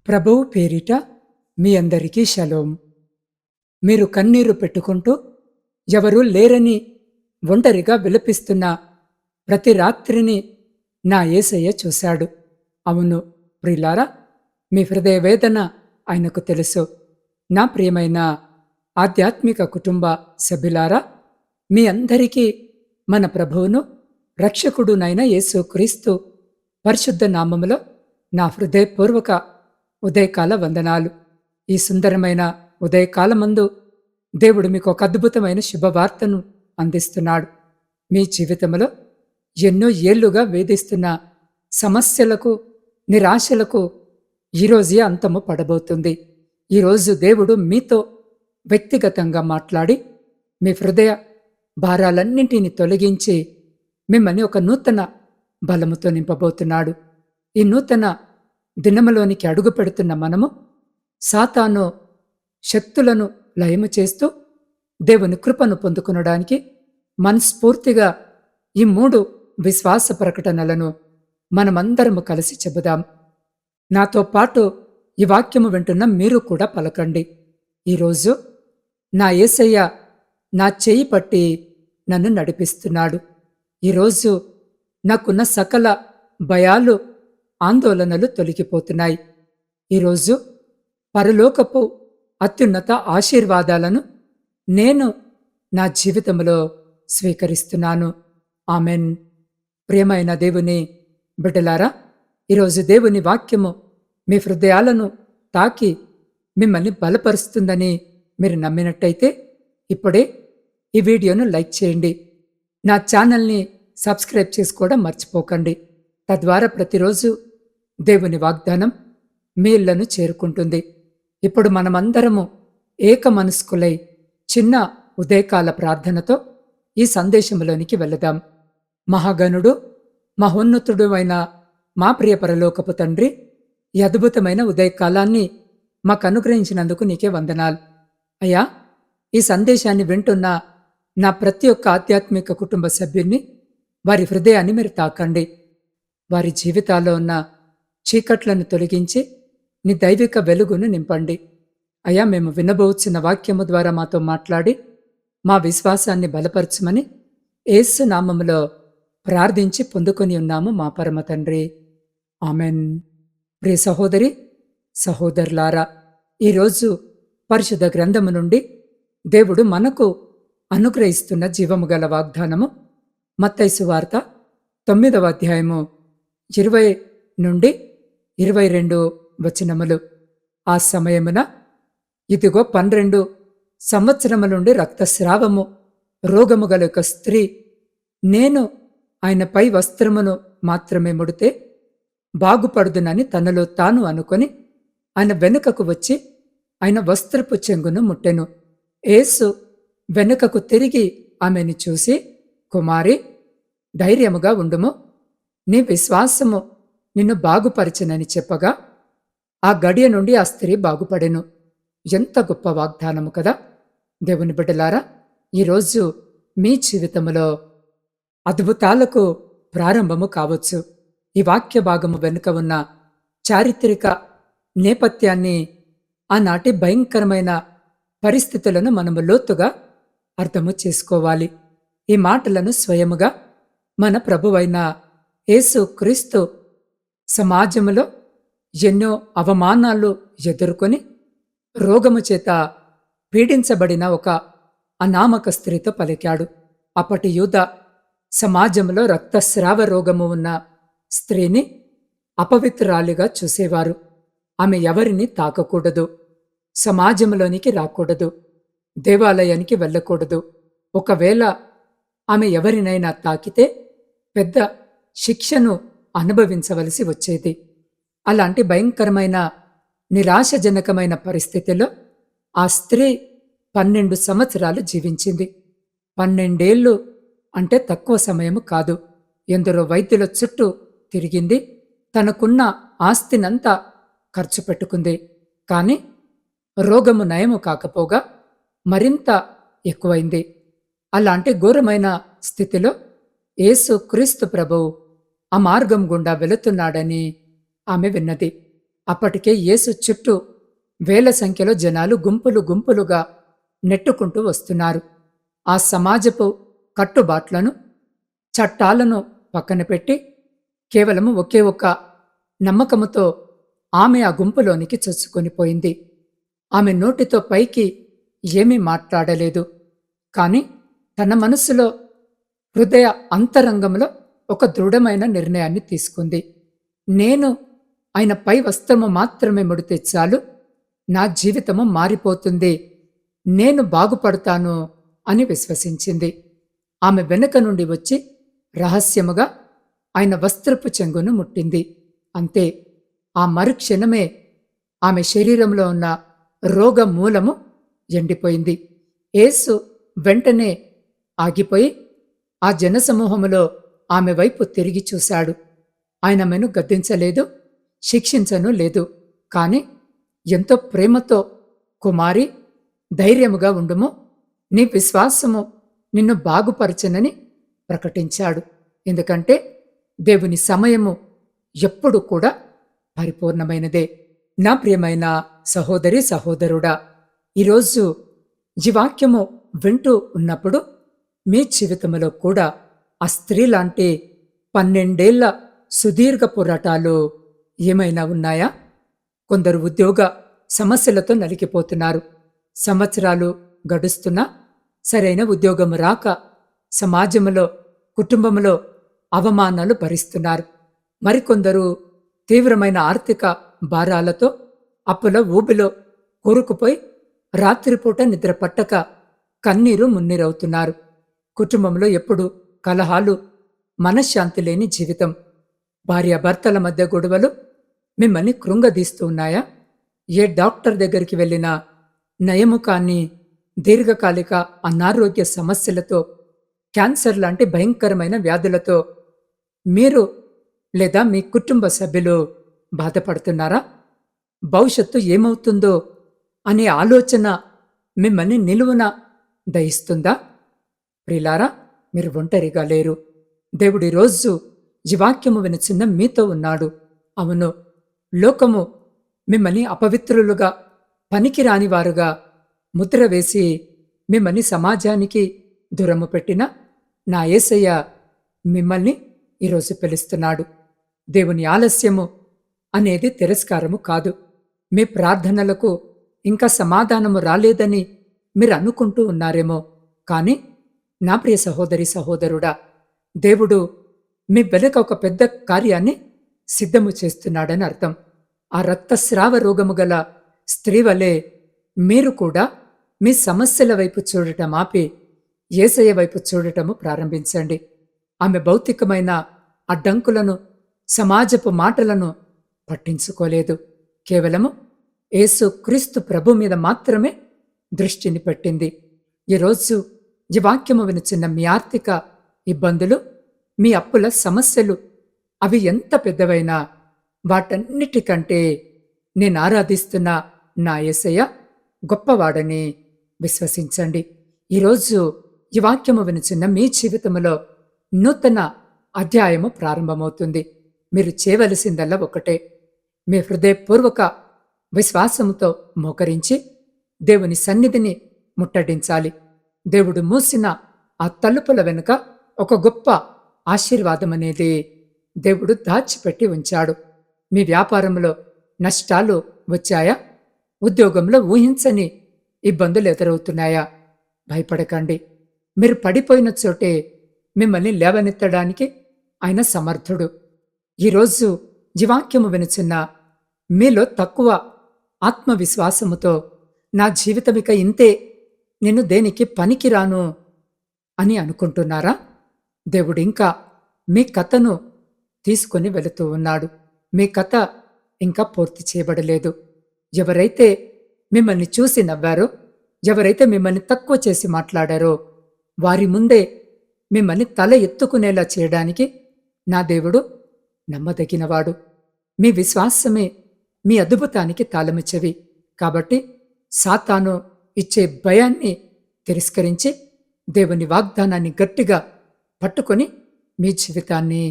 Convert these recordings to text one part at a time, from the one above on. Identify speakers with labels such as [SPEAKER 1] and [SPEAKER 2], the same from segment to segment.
[SPEAKER 1] ప్రభువు పేరిట మీ అందరికీ షలోం. మీరు కన్నీరు పెట్టుకుంటూ ఎవరూ లేరని ఒంటరిగా విలపిస్తున్న ప్రతి రాత్రిని నా యేసయ్య చూశాడు. అవును ప్రియులారా, మీ హృదయ వేదన ఆయనకు తెలుసు. నా ప్రియమైన ఆధ్యాత్మిక కుటుంబ సభ్యులారా, మీ అందరికీ మన ప్రభువును రక్షకుడునైన యేసుక్రీస్తు పరిశుద్ధ నామములో నా హృదయపూర్వక ఉదయకాల వందనాలు. ఈ సుందరమైన ఉదయకాలమందు దేవుడు మీకు ఒక అద్భుతమైన శుభవార్తను అందిస్తున్నాడు. మీ జీవితంలో ఎన్నో ఏళ్లుగా వేధిస్తున్న సమస్యలకు, నిరాశలకు ఈరోజే అంతము పడబోతుంది. ఈరోజు దేవుడు మీతో వ్యక్తిగతంగా మాట్లాడి మీ హృదయ భారాలన్నింటినీ తొలగించి మిమ్మల్ని ఒక నూతన బలముతో నింపబోతున్నాడు. ఈ నూతన దినములోనికి అడుగు పెడుతున్న మనము సాతాను శక్తులను లయము చేస్తూ దేవుని కృపను పొందుకొనడానికి మనస్ఫూర్తిగా ఈ 3 విశ్వాస ప్రకటనలను మనమందరము కలిసి చెబుదాం. నాతో పాటు ఈ వాక్యము వింటున్న మీరు కూడా పలకండి. ఈరోజు నా యేసయ్య నా చేయి పట్టి నన్ను నడిపిస్తున్నాడు. ఈరోజు నాకున్న సకల భయాలు, ఆందోళనలు తొలగిపోతున్నాయి. ఈరోజు పరలోకపు అత్యున్నత ఆశీర్వాదాలను నేను నా జీవితంలో స్వీకరిస్తున్నాను. ఆమెన్. ప్రియమైన దేవుని బిడ్డలారా, ఈరోజు దేవుని వాక్యము మీ హృదయాలను తాకి మిమ్మల్ని బలపరుస్తుందని మీరు నమ్మినట్టయితే ఇప్పుడే ఈ వీడియోను లైక్ చేయండి. నా ఛానల్ని సబ్స్క్రైబ్ చేసుకోవడం మర్చిపోకండి. తద్వారా ప్రతిరోజు దేవుని వాగ్దానం మీ ఇళ్లను చేరుకుంటుంది. ఇప్పుడు మనమందరము ఏక మనస్కులై చిన్న ఉదయకాల ప్రార్థనతో ఈ సందేశంలోనికి వెళదాం. మహాగణుడు, మహోన్నతుడు అయిన మా ప్రియ పరలోకపు తండ్రి, ఈ అద్భుతమైన ఉదయకాలాన్ని మాకు అనుగ్రహించినందుకు నీకే వందనాలు. అయ్యా, ఈ సందేశాన్ని వింటున్న నా ప్రతి ఒక్క ఆధ్యాత్మిక కుటుంబ సభ్యుల్ని, వారి హృదయాన్ని మీరు తాకండి. వారి జీవితాల్లో ఉన్న చీకట్లను తొలగించి నీ దైవిక వెలుగును నింపండి. అయ్యా, మేము వినబోచిన వాక్యము ద్వారా మాతో మాట్లాడి మా విశ్వాసాన్ని బలపరచమని యేసు నామములో ప్రార్థించి పొందుకొని ఉన్నాము మా పరమ తండ్రి. ఆమెన్. ప్రియ సహోదరి, సహోదరులారా, ఈరోజు పరిశుద్ధ గ్రంథము నుండి దేవుడు మనకు అనుగ్రహిస్తున్న జీవము గల వాగ్దానము మత్తయి సువార్త 9వ అధ్యాయము 20 నుండి 22 వచనములు. ఆ సమయమున ఇదిగో 12 సంవత్సరముల నుండి రక్తస్రావము రోగము గల ఒక స్త్రీ, నేను ఆయన పై వస్త్రమును మాత్రమే ముడితే బాగుపడుదునని తనలో తాను అనుకొని ఆయన వెనుకకు వచ్చి ఆయన వస్త్రపు చెంగును ముట్టెను. యేసు వెనుకకు తిరిగి ఆమెను చూసి, కుమారి, ధైర్యముగా ఉండుము, నీ విశ్వాసము నిన్ను బాగుపరిచినని చెప్పగా ఆ గడియ నుండి ఆ స్త్రీ బాగుపడెను. ఎంత గొప్ప వాగ్దానము కదా! దేవుని బిడ్డలారా, ఈరోజు మీ జీవితంలో అద్భుతాలకు ప్రారంభము కావచ్చు. ఈ వాక్య భాగము వెనుక ఉన్న చారిత్రక నేపథ్యాన్ని, ఆనాటి భయంకరమైన పరిస్థితులను మనము లోతుగా అర్థము చేసుకోవాలి. ఈ మాటలను స్వయముగా మన ప్రభువైన యేసు క్రీస్తు సమాజములో ఎన్నో అవమానాలు ఎదుర్కొని రోగము చేత పీడించబడిన ఒక అనామక స్త్రీతో పలికాడు. అప్పటి యూద సమాజంలో రక్తస్రావ రోగము ఉన్న స్త్రీని అపవిత్రాలిగా చూసేవారు. ఆమె ఎవరిని తాకకూడదు, సమాజంలోనికి రాకూడదు, దేవాలయానికి వెళ్ళకూడదు. ఒకవేళ ఆమె ఎవరినైనా తాకితే పెద్ద శిక్షను అనుభవించవలసి వచ్చేది. అలాంటి భయంకరమైన నిరాశజనకమైన పరిస్థితిలో ఆ స్త్రీ 12 సంవత్సరాలు జీవించింది. 12 ఏళ్ళు అంటే తక్కువ సమయము కాదు. ఎందరో వైద్యుల చుట్టూ తిరిగింది. తనకున్న ఆస్తినంతా ఖర్చు పెట్టుకుంది. కాని రోగము నయము కాకపోగా మరింత ఎక్కువైంది. అలాంటి ఘోరమైన స్థితిలో యేసు క్రీస్తు ప్రభువు ఆ మార్గం గుండా వెళుతున్నాడని ఆమె విన్నది. అప్పటికే యేసు చుట్టూ వేల సంఖ్యలో జనాలు గుంపులు గుంపులుగా నెట్టుకుంటూ వస్తున్నారు. ఆ సమాజపు కట్టుబాట్లను, చట్టాలను పక్కన పెట్టి కేవలము ఒకే ఒక్క నమ్మకముతో ఆమె ఆ గుంపులోనికి చొచ్చుకొనిపోయింది. ఆమె నోటితో పైకి ఏమీ మాట్లాడలేదు. కాని తన మనస్సులో, హృదయ అంతరంగంలో ఒక దృఢమైన నిర్ణయాన్ని తీసుకుంది. నేను ఆయన పై వస్త్రము మాత్రమే ముడితే చాలు, నా జీవితము మారిపోతుంది, నేను బాగుపడతాను అని విశ్వసించింది. ఆమె వెనుక నుండి వచ్చి రహస్యముగా ఆయన వస్త్రపు చెంగును ముట్టింది. అంతే, ఆ మరుక్షణమే ఆమె శరీరంలో ఉన్న రోగ మూలము ఎండిపోయింది. యేసు వెంటనే ఆగిపోయి ఆ జనసమూహములో ఆమె వైపు తిరిగి చూశాడు. ఆయన ఆమెను గద్దించలేదు, శిక్షించను లేదు. కాని ఎంతో ప్రేమతో, కుమారి, ధైర్యముగా ఉండుము, నీ విశ్వాసము నిన్ను బాగుపరచనని ప్రకటించాడు. ఎందుకంటే దేవుని సమయము ఎప్పుడు కూడా పరిపూర్ణమైనదే. నా ప్రియమైన సహోదరి, సహోదరుడా, ఈరోజు ఈ వాక్యము వింటూ ఉన్నప్పుడు మీ జీవితంలో కూడా ఆ స్త్రీ లాంటి 12 ఏళ్ల సుదీర్ఘ పోరాటాలు ఏమైనా ఉన్నాయా? కొందరు ఉద్యోగ సమస్యలతో నలిగిపోతున్నారు. సంవత్సరాలు గడుస్తున్నా సరైన ఉద్యోగం రాక సమాజంలో, కుటుంబంలో అవమానాలు భరిస్తున్నారు. మరికొందరు తీవ్రమైన ఆర్థిక భారాలతో అప్పుల ఊబిలో కూరుకుపోయి రాత్రిపూట నిద్ర పట్టక కన్నీరు మున్నీరవుతున్నారు. కుటుంబంలో ఎప్పుడు కలహాలు, మనశ్శాంతి లేని జీవితం, భార్యాభర్తల మధ్య గొడవలు మిమ్మల్ని కృంగదీస్తూ ఉన్నాయా? ఏ డాక్టర్ దగ్గరికి వెళ్ళినా నయము కాని దీర్ఘకాలిక అనారోగ్య సమస్యలతో, క్యాన్సర్ లాంటి భయంకరమైన వ్యాధులతో మీరు లేదా మీ కుటుంబ సభ్యులు బాధపడుతున్నారా? భవిష్యత్తు ఏమవుతుందో అనే ఆలోచన మిమ్మల్ని నిలువున దయిస్తుందా? ప్రిలారా, మీరు ఒంటరిగా లేరు. దేవుడి రోజు ఈ వాక్యము వినుచున్న మీతో ఉన్నాడు. అవును, లోకము మిమ్మల్ని అపవిత్రులుగా, పనికిరాని వారుగా ముద్ర వేసి మిమ్మల్ని సమాజానికి దూరము పెట్టిన నా యేసయ్య మిమ్మల్ని ఈరోజు పిలుస్తున్నాడు. దేవుని ఆలస్యము అనేది తిరస్కారము కాదు. మీ ప్రార్థనలకు ఇంకా సమాధానము రాలేదని మీరు అనుకుంటూ ఉన్నారేమో. కాని నా ప్రియ సహోదరి, సహోదరుడా, దేవుడు మీ వెనుక ఒక పెద్ద కార్యాన్ని సిద్ధము చేస్తున్నాడని అర్థం. ఆ రక్తస్రావ రోగము గల స్త్రీ వలె మీరు కూడా మీ సమస్యల వైపు చూడటం ఆపి యేసయ్య వైపు చూడటము ప్రారంభించండి. ఆమె భౌతికమైన అడ్డంకులను, సమాజపు మాటలను పట్టించుకోలేదు. కేవలము యేసు క్రీస్తు ప్రభు మీద మాత్రమే దృష్టిని పెట్టింది. ఈరోజు ఈ వాక్యము వినుచున్న మీ ఆర్థిక ఇబ్బందులు, మీ అప్పుల సమస్యలు, అవి ఎంత పెద్దవైనా వాటన్నిటికంటే నేను ఆరాధిస్తున్న నా యేసయ్య గొప్పవాడని విశ్వసించండి. ఈరోజు ఈ వాక్యము వినుచున్న మీ జీవితంలో నూతన అధ్యాయము ప్రారంభమవుతుంది. మీరు చేయవలసిందల్లా ఒకటే, మీ హృదయపూర్వక విశ్వాసముతో మోకరించి దేవుని సన్నిధిని ముట్టడించాలి. దేవుడు మూసిన ఆ తలుపుల వెనుక ఒక గొప్ప ఆశీర్వాదం అనేది దేవుడు దాచిపెట్టి ఉంచాడు. మీ వ్యాపారంలో నష్టాలు వచ్చాయా? ఉద్యోగంలో ఊహించని ఇబ్బందులు ఎదురవుతున్నాయా? భయపడకండి. మీరు పడిపోయిన చోటే మిమ్మల్ని లేవనెత్తడానికి ఆయన సమర్థుడు. ఈరోజు జీవాక్యము వినుచున్న మీలో తక్కువ ఆత్మవిశ్వాసముతో నా జీవితమిక ఇంతే, నేను దేనికి పనికిరాను అని అనుకుంటున్నారా? దేవుడు ఇంకా మీ కథను తీసుకొని వెళుతూ ఉన్నాడు. మీ కథ ఇంకా పూర్తి చేయబడలేదు. ఎవరైతే మిమ్మల్ని చూసి నవ్వారో, ఎవరైతే మిమ్మల్ని తక్కువ చేసి మాట్లాడారో వారి ముందే మిమ్మల్ని తల ఎత్తుకునేలా చేయడానికి నా దేవుడు నమ్మదగినవాడు. మీ విశ్వాసమే మీ అద్భుతానికి తాళమిచ్చవి. కాబట్టి సాతాను ఇచ్చే భయాన్ని తిరస్కరించి దేవుని వాగ్దానాన్ని గట్టిగా పట్టుకొని మీ జీవితాన్ని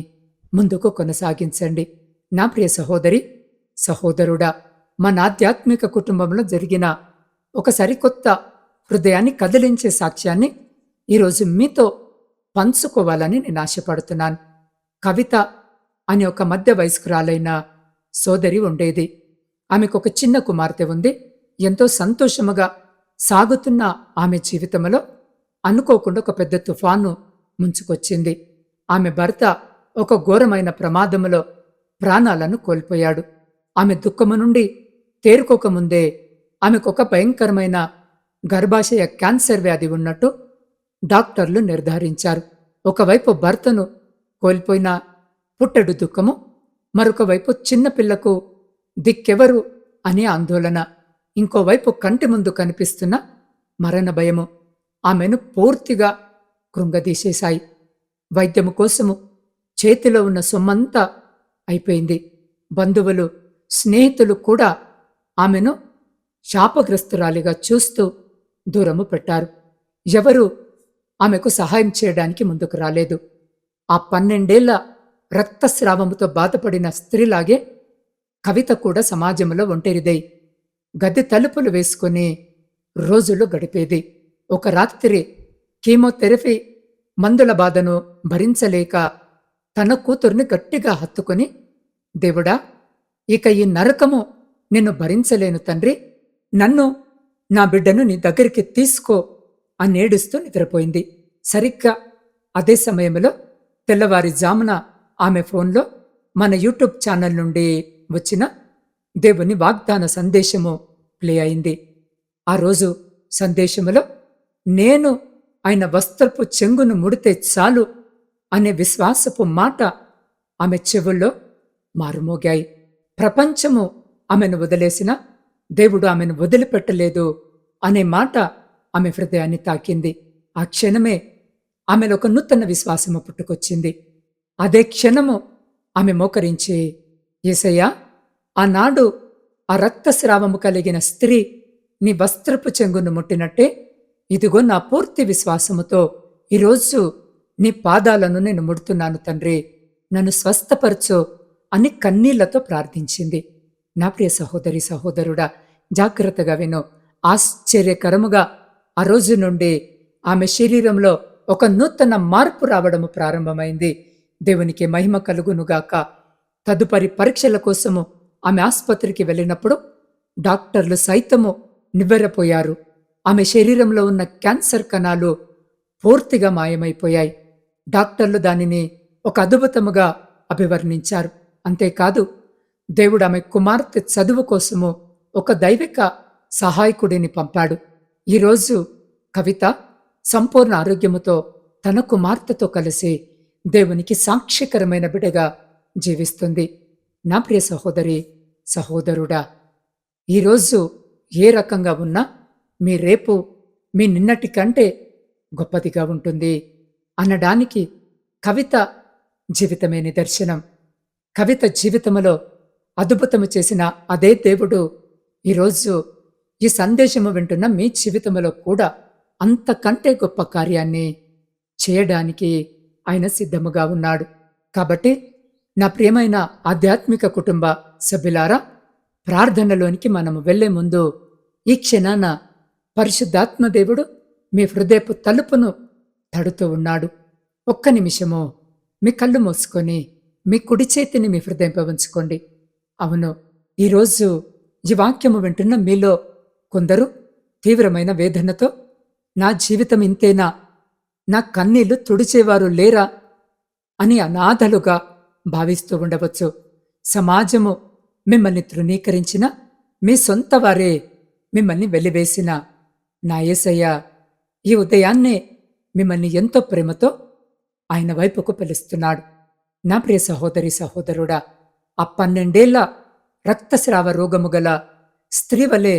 [SPEAKER 1] ముందుకు కొనసాగించండి. నా ప్రియ సహోదరి, సహోదరుడా, మన ఆధ్యాత్మిక కుటుంబంలో జరిగిన ఒక సరికొత్త హృదయాన్ని కదిలించే సాక్ష్యాన్ని ఈరోజు మీతో పంచుకోవాలని నేను ఆశపడుతున్నాను. కవిత అనే ఒక మధ్య వయస్కురాలైన సోదరి ఉండేది. ఆమెకొక చిన్న కుమార్తె ఉంది. ఎంతో సంతోషముగా సాగుతున్న ఆమె జీవితంలో అనుకోకుండా ఒక పెద్ద తుఫాను ముంచుకొచ్చింది. ఆమె భర్త ఒక ఘోరమైన ప్రమాదములో ప్రాణాలను కోల్పోయాడు. ఆమె దుఃఖము నుండి తేరుకోకముందే ఆమెకొక భయంకరమైన గర్భాశయ క్యాన్సర్ వ్యాధి ఉన్నట్టు డాక్టర్లు నిర్ధారించారు. ఒకవైపు భర్తను కోల్పోయిన పుట్టెడు దుఃఖము, మరొక వైపు చిన్నపిల్లకు దిక్కెవరు అనే ఆందోళన, ఇంకోవైపు కంటి ముందు కనిపిస్తున్న మరణ భయము ఆమెను పూర్తిగా కృంగదీసేశాయి. వైద్యము కోసము చేతిలో ఉన్న సొమ్మంతా అయిపోయింది. బంధువులు, స్నేహితులు కూడా ఆమెను శాపగ్రస్తురాలిగా చూస్తూ దూరము పెట్టారు. ఎవరు ఆమెకు సహాయం చేయడానికి ముందుకు రాలేదు. ఆ 12 ఏళ్ల రక్తస్రావముతో బాధపడిన స్త్రీలాగే కవిత కూడా సమాజంలో ఒంటరిదై గది తలుపులు వేసుకుని రోజులు గడిపేది. ఒక రాత్రి కీమోథెరపీ మందుల బాధను భరించలేక తన కూతుర్ని గట్టిగా హత్తుకుని, దేవుడా, ఇక ఈ నరకము నిన్ను భరించలేను తండ్రి, నన్ను, నా బిడ్డను నీ దగ్గరికి తీసుకో అనేడుస్తూ నిద్రపోయింది. సరిగ్గా అదే సమయంలో తెల్లవారుజామున ఆమె ఫోన్లో మన యూట్యూబ్ ఛానల్ నుండి వచ్చిన దేవుని వాగ్దాన సందేశము ప్లే అయింది. ఆ రోజు సందేశములో నేను ఆయన వస్త్రపు చెంగును ముడితే చాలు అనే విశ్వాసపు మాట ఆమె చెవుల్లో మారుమోగాయి. ప్రపంచము ఆమెను వదిలేసిన దేవుడు ఆమెను వదిలిపెట్టలేదు అనే మాట ఆమె హృదయాన్ని తాకింది. ఆ క్షణమే ఆమెలో ఒక నూతన విశ్వాసము పుట్టుకొచ్చింది. అదే క్షణము ఆమె మోకరించి, యేసయ్యా, ఆనాడు ఆ రక్తస్రావము కలిగిన స్త్రీ నీ వస్త్రపు చెంగును ముట్టినట్టే ఇదిగో నా పూర్తి విశ్వాసముతో ఈరోజు నీ పాదాలను నేను ముడుతున్నాను తండ్రి, నన్ను స్వస్థపరచు అని కన్నీళ్లతో ప్రార్థించింది. నా ప్రియ సహోదరి, సహోదరుడా, జాగ్రత్తగా విను. ఆశ్చర్యకరముగా ఆ రోజు నుండి ఆమె శరీరంలో ఒక నూతన మార్పు రావడము ప్రారంభమైంది. దేవునికి మహిమ కలుగునుగాక. తదుపరి పరీక్షల కోసము ఆమె ఆసుపత్రికి వెళ్ళినప్పుడు డాక్టర్లు సైతము నివ్వెరపోయారు. ఆమె శరీరంలో ఉన్న క్యాన్సర్ కణాలు పూర్తిగా మాయమైపోయాయి. డాక్టర్లు దానిని ఒక అద్భుతముగా అభివర్ణించారు. అంతేకాదు, దేవుడు ఆమె కుమార్తె చదువు కోసము ఒక దైవిక సహాయకుడిని పంపాడు. ఈరోజు కవిత సంపూర్ణ ఆరోగ్యముతో తన కుమార్తెతో కలిసి దేవునికి సాక్షికరమైన బిడ్డగా జీవిస్తుంది. నా ప్రియ సహోదరి, సహోదరుడా, ఈరోజు ఏ రకంగా ఉన్నా మీ రేపు మీ నిన్నటి కంటే గొప్పదిగా ఉంటుంది అనడానికి కవిత జీవితమే నిదర్శనం. కవిత జీవితములో అద్భుతము చేసిన అదే దేవుడు ఈరోజు ఈ సందేశము వింటున్న మీ జీవితంలో కూడా అంతకంటే గొప్ప కార్యాన్ని చేయడానికి ఆయన సిద్ధముగా ఉన్నాడు. కాబట్టి నా ప్రియమైన ఆధ్యాత్మిక కుటుంబ సభ్యులారా, ప్రార్థనలోనికి మనము వెళ్లే ముందు ఈ క్షణాన పరిశుద్ధాత్మ దేవుడు మీ హృదయపు తలుపును తడుతూ ఉన్నాడు. ఒక్క నిమిషము మీ కళ్ళు మూసుకొని మీ కుడి చేతిని మీ హృదయంపై ఉంచుకోండి. అవును, ఈరోజు ఈ వాక్యము వింటున్న మీలో కొందరు తీవ్రమైన వేదనతో, నా జీవితం ఇంతేనా, నా కన్నీళ్లు తుడిచేవారు లేరా అని అనాథలుగా భావిస్తూ ఉండవచ్చు. సమాజము మిమ్మల్ని తృణీకరించిన, మీ సొంత వారే మిమ్మల్ని వెలివేసిన నా యేసయ్య ఈ ఉదయాన్నే మిమ్మల్ని ఎంతో ప్రేమతో ఆయన వైపుకు పిలుస్తున్నాడు. నా ప్రియ సహోదరి, సహోదరుడా, ఆ 12 ఏళ్ల రక్తస్రావ రోగము గల స్త్రీ వలె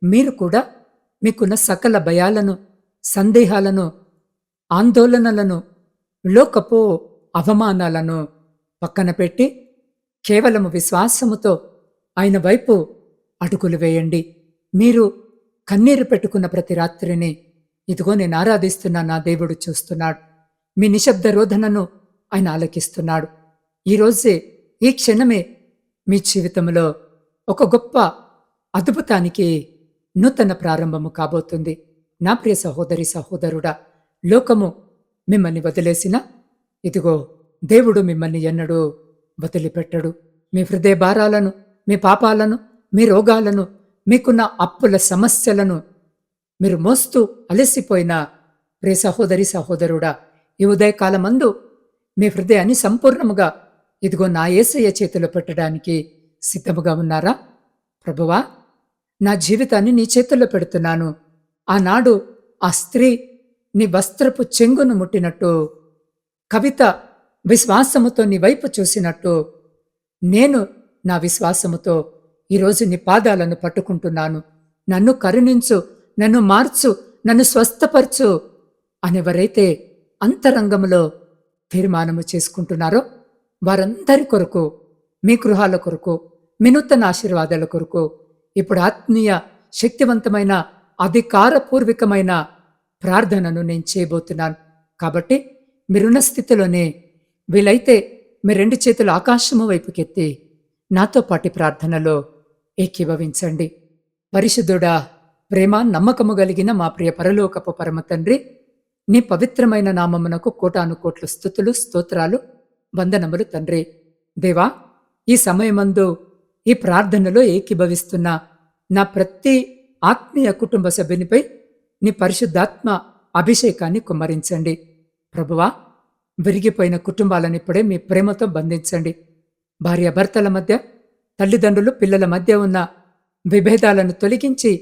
[SPEAKER 1] మీరు కూడా మీకున్న సకల భయాలను, సందేహాలను, ఆందోళనలను, లోకపు అవమానాలను పక్కన పెట్టి కేవలము విశ్వాసముతో ఆయన వైపు అడుగులు వేయండి. మీరు కన్నీరు పెట్టుకున్న ప్రతి రాత్రిని ఇదిగో నేను ఆరాధిస్తున్న నా దేవుడు చూస్తున్నాడు. మీ నిశ్శబ్ద రోధనను ఆయన ఆలకిస్తున్నాడు. ఈరోజే, ఈ క్షణమే మీ జీవితంలో ఒక గొప్ప అద్భుతానికి నూతన ప్రారంభము కాబోతుంది. నా ప్రియ సహోదరి సహోదరుడా, లోకము మిమ్మల్ని వదిలేసినా ఇదిగో దేవుడు మిమ్మల్ని ఎన్నడూ వదిలిపెట్టడు. మీ హృదయ భారాలను, మీ పాపాలను, మీ రోగాలను, మీకున్న అప్పుల సమస్యలను మీరు మోస్తూ అలసిపోయిన ప్రియ సహోదరి సహోదరుడా, ఈ ఉదయకాలమందు మీ హృదయాన్ని సంపూర్ణముగా ఇదిగో నా యేసయ్య చేతిలో పెట్టడానికి సిద్ధముగా ఉన్నారా? ప్రభువా, నా జీవితాన్ని నీ చేతుల్లో పెడుతున్నాను. ఆనాడు ఆ స్త్రీ నీ వస్త్రపు చెంగును ముట్టినట్టు, కవిత విశ్వాసముతో నీ వైపు చూసినట్టు, నేను నా విశ్వాసముతో ఈరోజు నీ పాదాలను పట్టుకుంటున్నాను. నన్ను కరుణించు, నన్ను మార్చు, నన్ను స్వస్థపరచు అనేవరైతే అంతరంగంలో తీర్మానము చేసుకుంటున్నారో వారందరి కొరకు, మీ గృహాల కొరకు, మీ నూతన ఆశీర్వాదాల కొరకు ఇప్పుడు ఆత్మీయ శక్తివంతమైన అధికారపూర్వకమైన ప్రార్థనను నేను చేయబోతున్నాను. కాబట్టి మీరున్న స్థితిలోనే వీలైతే మీ 2 చేతులు ఆకాశము వైపుకెత్తి నాతో పాటి ప్రార్థనలో ఏకీభవించండి. పరిశుద్ధుడా, ప్రేమ నమ్మకము కలిగిన మా ప్రియ పరలోకపు పరమ తండ్రి, నీ పవిత్రమైన నామమునకు కోటాను కోట్ల స్తుతులు, స్తోత్రాలు, వందనములు తండ్రి. దేవా, ఈ సమయమందు ఈ ప్రార్థనలో ఏకీభవిస్తున్న నా ప్రతి ఆత్మీయ కుటుంబ సభ్యునిపై నీ పరిశుద్ధాత్మ అభిషేకాన్ని కుమ్మరించండి. ప్రభువా, విరిగిపోయిన కుటుంబాలను ఇప్పుడే మీ ప్రేమతో బంధించండి. భార్యాభర్తల మధ్య, తల్లిదండ్రులు పిల్లల మధ్య ఉన్న విభేదాలను తొలగించి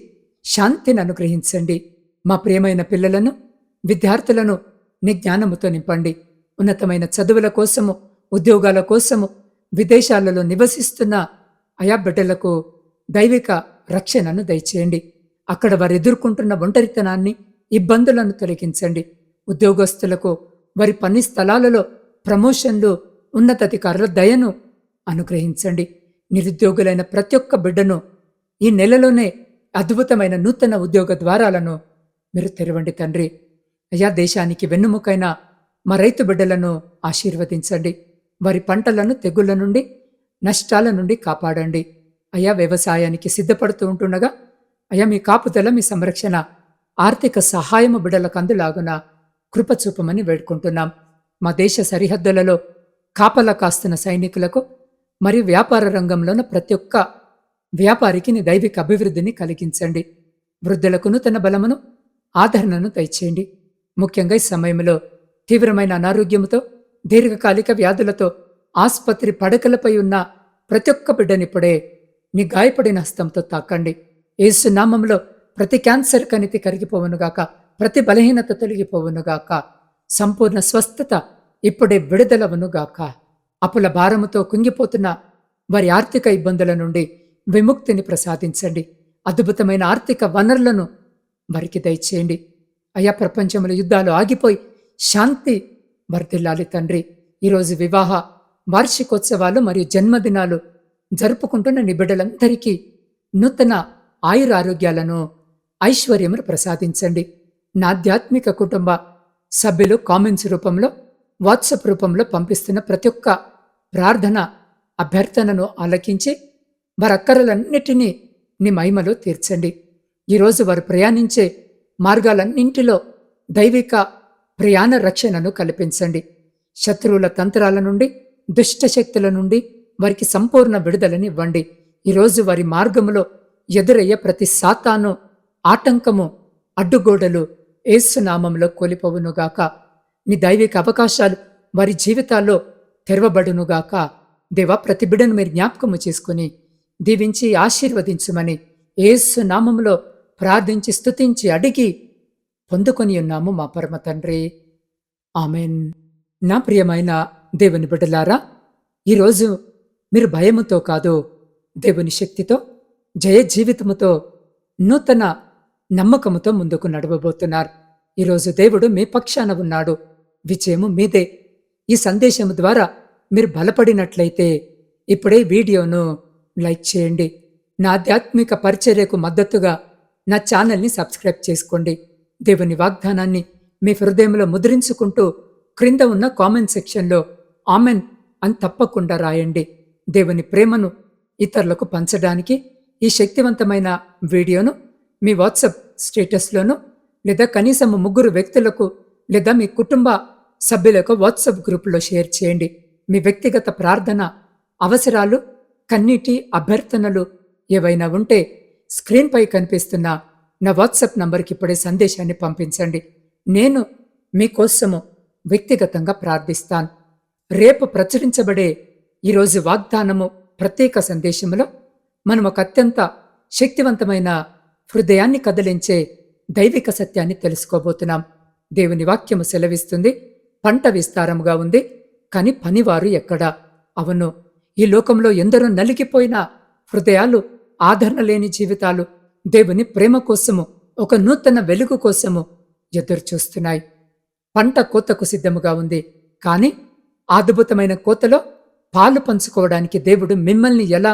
[SPEAKER 1] శాంతిని అనుగ్రహించండి. మా ప్రియమైన పిల్లలను, విద్యార్థులను నీ జ్ఞానముతో నింపండి. ఉన్నతమైన చదువుల కోసము, ఉద్యోగాల కోసము విదేశాలలో నివసిస్తున్న ఆయా బిడ్డలకు దైవిక రక్షణను దయచేయండి. అక్కడ వారు ఎదుర్కొంటున్న ఒంటరితనాన్ని, ఇబ్బందులను తొలగించండి. ఉద్యోగస్తులకు వారి పని స్థలాలలో ప్రమోషన్లు, ఉన్నతాధికారుల దయను అనుగ్రహించండి. నిరుద్యోగులైన ప్రతి ఒక్క బిడ్డను ఈ నెలలోనే అద్భుతమైన నూతన ఉద్యోగ ద్వారాలను మీరు తెరవండి తండ్రి. అయ్యా, దేశానికి వెన్నుముకైన మా రైతు బిడ్డలను ఆశీర్వదించండి. వారి పంటలను తెగుళ్ల నుండి, నష్టాల నుండి కాపాడండి. అయ్యా, వ్యవసాయానికి సిద్ధపడుతూ ఉంటుండగా అయ్యా, మీ కాపుదల, మీ సంరక్షణ, ఆర్థిక సహాయము బిడ్డలకు అందులాగున కృపచూపమని వేడుకుంటున్నాం. మా దేశ సరిహద్దులలో కాపలా కాస్తున్న సైనికులకు మరియు వ్యాపార రంగంలోని ప్రతి ఒక్క వ్యాపారికి నీ దైవిక అభివృద్ధిని కలిగించండి. వృద్ధులకు నూతన బలమును, ఆదరణను దయచేయండి. ముఖ్యంగా ఈ సమయంలో తీవ్రమైన అనారోగ్యముతో, దీర్ఘకాలిక వ్యాధులతో ఆసుపత్రి పడకలపై ఉన్న ప్రతి ఒక్క బిడ్డనిప్పుడే నీ గాయపడిన హస్తంతో తాకండి. యేసు నామంలో ప్రతి క్యాన్సర్ కణితి కరిగిపోవునుగాక, ప్రతి బలహీనత తొలగిపోవునుగాక, సంపూర్ణ స్వస్థత ఇప్పుడే విడుదలవునుగాక. అప్పుల భారముతో కుంగిపోతున్న వారి ఆర్థిక ఇబ్బందుల నుండి విముక్తిని ప్రసాదించండి. అద్భుతమైన ఆర్థిక వనరులను వారికి దయచేయండి. అయా, ప్రపంచంలో యుద్ధాలు ఆగిపోయి శాంతి వర్ధిల్లాలి తండ్రి. ఈరోజు వివాహ వార్షికోత్సవాలు మరియు జన్మదినాలు జరుపుకుంటున్న నీ బిడ్డలందరికీ నూతన ఆయురారోగ్యాలను, ఐశ్వర్యమును ప్రసాదించండి. నా ఆధ్యాత్మిక కుటుంబ సభ్యులు కామెంట్స్ రూపంలో, వాట్సాప్ రూపంలో పంపిస్తున్న ప్రతి ఒక్క ప్రార్థన అభ్యర్థనను ఆలకించి వారి అక్కరలన్నిటినీ నీ మహిమలో తీర్చండి. ఈరోజు వారు ప్రయాణించే మార్గాలన్నింటిలో దైవిక ప్రయాణ రక్షణను కల్పించండి. శత్రువుల తంత్రాల నుండి, దుష్ట శక్తుల నుండి వారికి సంపూర్ణ విడుదలని ఇవ్వండి. ఈరోజు వారి మార్గములో ఎదురయ్యే ప్రతి సాతాను, ఆటంకము, అడ్డుగోడలు యేసునామంలో కూలిపోవునుగాక. నీ దైవిక అవకాశాలు వారి జీవితాల్లో తెరవబడునుగాక. దేవా, ప్రతి బిడ్డను మీరు జ్ఞాపకము చేసుకుని దీవించి ఆశీర్వదించుమని యేసు నామములో ప్రార్థించి స్తుతించి అడిగి పొందుకొని ఉన్నాము మా పరమ తండ్రి. ఆమెన్. నా ప్రియమైన దేవుని బిడ్డలారా, ఈరోజు మీరు భయముతో కాదు, దేవుని శక్తితో, జయ జీవితముతో, నూతన నమ్మకముతో ముందుకు నడవబోతున్నారు. ఈరోజు దేవుడు మీ పక్షాన ఉన్నాడు. విజయము మీదే. ఈ సందేశము ద్వారా మీరు బలపడినట్లయితే ఇప్పుడే వీడియోను లైక్ చేయండి. నా ఆధ్యాత్మిక పరిచర్యకు మద్దతుగా నా ఛానల్ని సబ్స్క్రైబ్ చేసుకోండి. దేవుని వాగ్దానాన్ని మీ హృదయంలో ముద్రించుకుంటూ క్రింద ఉన్న కామెంట్ సెక్షన్లో ఆమెన్ అని తప్పకుండా రాయండి. దేవుని ప్రేమను, ఇతరులకు పంచడానికి ఈ శక్తివంతమైన వీడియోను మీ వాట్సాప్ స్టేటస్లోనూ లేదా కనీసం 3 వ్యక్తులకు లేదా మీ కుటుంబ సభ్యులకు వాట్సాప్ గ్రూపులో షేర్ చేయండి. మీ వ్యక్తిగత ప్రార్థన అవసరాలు, కన్నీటి అభ్యర్థనలు ఏవైనా ఉంటే స్క్రీన్పై కనిపిస్తున్న నా వాట్సాప్ నంబర్కి ఇప్పుడే సందేశాన్ని పంపించండి. నేను మీకోసము వ్యక్తిగతంగా ప్రార్థిస్తాను. రేపు ప్రచురించబడే ఈరోజు వాగ్దానము ప్రత్యేక సందేశంలో మనం ఒక అత్యంత శక్తివంతమైన హృదయాన్ని కదిలించే దైవిక సత్యాన్ని తెలుసుకోబోతున్నాం. దేవుని వాక్యము సెలవిస్తుంది, పంట విస్తారముగా ఉంది, కాని పనివారు ఎక్కడా? అవును, ఈ లోకంలో ఎందరో నలిగిపోయిన హృదయాలు, ఆదరణ లేని జీవితాలు దేవుని ప్రేమ కోసము, ఒక నూతన వెలుగు కోసము ఎదురు చూస్తున్నాయి. పంట కోతకు సిద్ధముగా ఉంది, కాని అద్భుతమైన కోతలో పాలు పంచుకోవడానికి దేవుడు మిమ్మల్ని ఎలా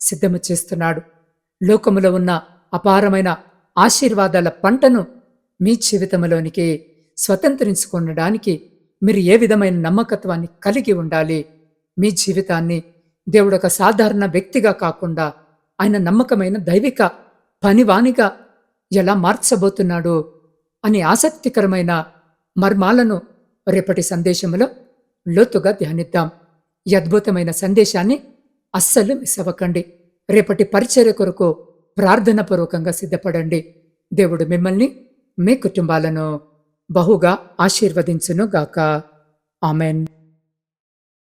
[SPEAKER 1] సిద్ధము చేస్తున్నాడు? లోకములో ఉన్న అపారమైన ఆశీర్వాదాల పంటను మీ జీవితంలోనికి స్వతంత్రించుకోవడానికి మీరు ఏ విధమైన నమ్మకత్వాన్ని కలిగి ఉండాలి? మీ జీవితాన్ని దేవుడు ఒక సాధారణ వ్యక్తిగా కాకుండా ఆయన నమ్మకమైన దైవిక పనివానిగా ఎలా మార్చబోతున్నాడు అని ఆసక్తికరమైన మర్మాలను రేపటి సందేశంలో లోతుగా ధ్యానిద్దాం. ఈ అద్భుతమైన సందేశాన్ని అస్సలు మిస్ అవ్వకండి. రేపటి పరిచర్య కొరకు ప్రార్థన పూర్వకంగా సిద్ధపడండి. దేవుడు మిమ్మల్ని, మీ కుటుంబాలను బహుగా ఆశీర్వదించును గాక. ఆమెన్.